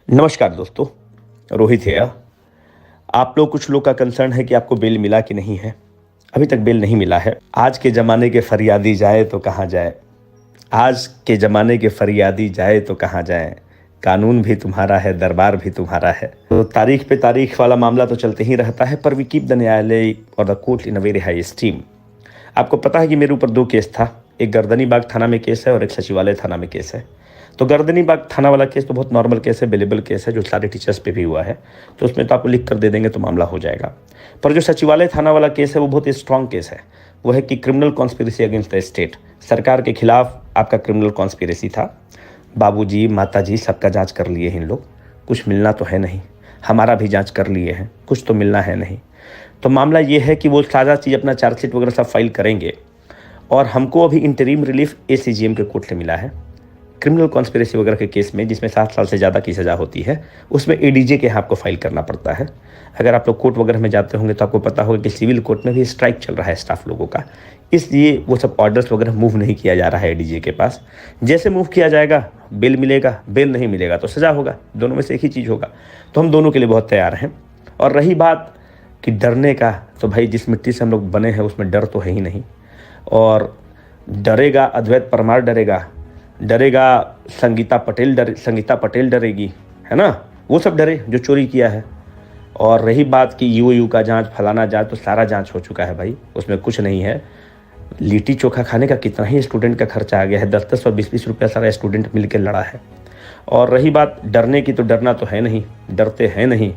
नमस्कार दोस्तों, रोहित है। आप लोग कुछ लोग का कंसर्न है कि आपको बेल मिला कि नहीं है। अभी तक बेल नहीं मिला है। आज के ज़माने के फरियादी जाए तो कहाँ जाए। आज के ज़माने के फरियादी जाए तो कहाँ जाए। कानून भी तुम्हारा है, दरबार भी तुम्हारा है। तो तारीख पे तारीख वाला मामला तो चलते ही रहता है, पर वी कीप द न्यायालय और the court in a very high steam. आपको पता है कि मेरे ऊपर 2 केस था। एक गर्दनी बाग थाना में केस है और एक सचिवालय थाना में केस है। तो गर्दनी बाग थाना वाला केस तो बहुत नॉर्मल केस है, बेलेबल केस है, जो सारे टीचर्स पे भी हुआ है। तो उसमें तो आपको लिख कर दे देंगे तो मामला हो जाएगा। पर जो सचिवालय थाना वाला केस है वो बहुत स्ट्रॉन्ग केस है। वो है कि criminal conspiracy against the state. सरकार के खिलाफ आपका क्रिमिनल कॉन्स्पिरेसी था। बाबूजी, माताजी सबका जांच कर लिए हैं इन लोग। कुछ मिलना तो है नहीं। हमारा भी जांच कर लिए हैं, कुछ तो मिलना है नहीं। तो मामला ये है कि वो सारा चीज़ अपना चार्जशीट वगैरह सब फाइल करेंगे। और हमको अभी इंटरिम रिलीफ एसीजीएम के कोर्ट से मिला है। क्रिमिनल कॉन्स्पिरेसी वगैरह के केस में जिसमें 7 साल से ज़्यादा की सज़ा होती है, उसमें एडीजे के यहाँ आपको फाइल करना पड़ता है। अगर आप लोग कोर्ट वगैरह में जाते होंगे तो आपको पता होगा कि सिविल कोर्ट में भी स्ट्राइक चल रहा है स्टाफ लोगों का। इसलिए वो सब ऑर्डर्स वगैरह मूव नहीं किया जा रहा है एडीजे के पास। जैसे मूव किया जाएगा बेल मिलेगा, बेल नहीं मिलेगा तो सज़ा होगा। दोनों में से एक ही चीज़ होगा। तो हम दोनों के लिए बहुत तैयार हैं। और रही बात कि डरने का, तो भाई जिस मिट्टी से हम लोग बने हैं उसमें डर तो है ही नहीं। और डरेगा अद्वैत परमार, डरेगा संगीता पटेल डरेगी, है ना। वो सब डरे जो चोरी किया है। और रही बात कि यूओयू का जांच, फलाना जांच, तो सारा जांच हो चुका है भाई, उसमें कुछ नहीं है। लिट्टी चोखा खाने का कितना ही स्टूडेंट का खर्चा आ गया है। 10-10 और 20-20 रुपया सारा स्टूडेंट मिलकर लड़ा है। और रही बात डरने की, तो डरना तो है नहीं, डरते हैं नहीं।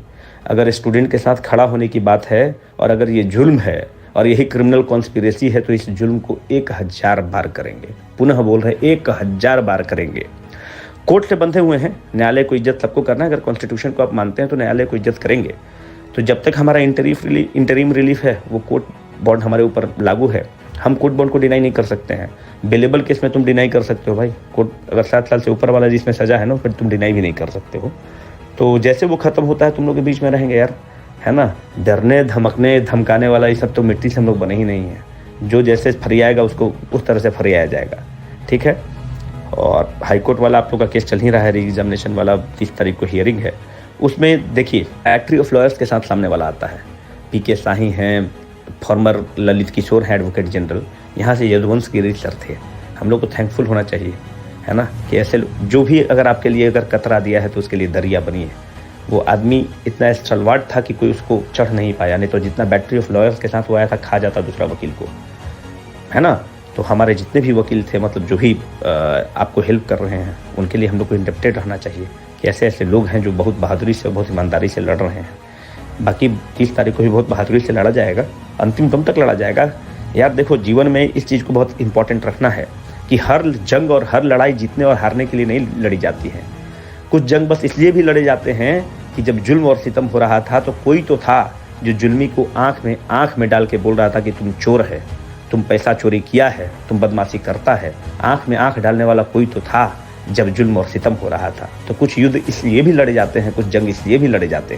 अगर स्टूडेंट के साथ खड़ा होने की बात है और अगर ये जुल्म है और यही क्रिमिनल कॉन्स्पिरेसी है, तो इस जुल्म को 1000 बार करेंगे। पुनः बोल रहे 1000 बार करेंगे। कोर्ट से बंधे हुए हैं, न्यायालय को इज्जत सबको करना है। अगर कॉन्स्टिट्यूशन को आप मानते हैं तो न्यायालय को इज्जत करेंगे। तो जब तक हमारा इंटरिम रिलीफ है, वो कोर्ट बॉन्ड हमारे ऊपर लागू है। हम कोर्ट बॉन्ड को डिनाई नहीं कर सकते हैं। बेलेबल केस में तुम डिनाई कर सकते हो भाई। कोर्ट अगर 7 साल से ऊपर वाला जिसमें सजा है ना, फिर तुम डिनाई भी नहीं कर सकते हो। तो जैसे वो खत्म होता है तुम लोग के बीच में रहेंगे यार, है ना। डरने, धमकने, धमकाने वाला ये सब तो मिट्टी से हम लोग बने ही नहीं है। जो जैसे फरियाएगा उसको उस तरह से फरियाया जाएगा, ठीक है। और हाईकोर्ट वाला आप लोग का केस चल ही रहा है, री एग्जामिनेशन वाला 30 तारीख को हियरिंग है। उसमें देखिए एक्ट्री ऑफ लॉयर्स के साथ सामने वाला आता है। पीके शाही हैं, फॉर्मर ललित किशोर हैं एडवोकेट जनरल, यहाँ से यदुवंश गिरी सर थे। हम लोग को थैंकफुल होना चाहिए, है ना, कि ऐसे जो भी अगर आपके लिए अगर कतरा दिया है तो उसके लिए दरिया बनी है। वो आदमी इतना स्टलवार्ड था कि कोई उसको चढ़ नहीं पाया, नहीं तो जितना बैटरी ऑफ लॉयर्स के साथ वो आया था खा जाता दूसरा वकील को, है ना। तो हमारे जितने भी वकील थे, मतलब जो भी आपको हेल्प कर रहे हैं, उनके लिए हम लोग को इंटरप्रेट रहना चाहिए कि ऐसे ऐसे लोग हैं जो बहुत बहादुरी से, बहुत ईमानदारी से लड़ रहे हैं। बाकी 30 तारीख को भी बहुत बहादुरी से लड़ा जाएगा, अंतिम दम तक लड़ा जाएगा। यार देखो, जीवन में इस चीज़ को बहुत इंपॉर्टेंट रखना है कि हर जंग और हर लड़ाई जीतने और हारने के लिए नहीं लड़ी जाती है। कुछ जंग बस इसलिए भी लड़े जाते हैं कि जब जुल्म और सितम हो रहा था तो कोई तो था जो जुल्मी को आंख में डाल के बोल रहा था कि तुम चोर है, तुम पैसा चोरी किया है, तुम बदमाशी करता है। आंख में आंख डालने वाला कोई तो था जब जुल्म और सितम हो रहा था। तो कुछ युद्ध इसलिए भी लड़े जाते हैं, कुछ जंग इसलिए भी लड़े जाते हैं।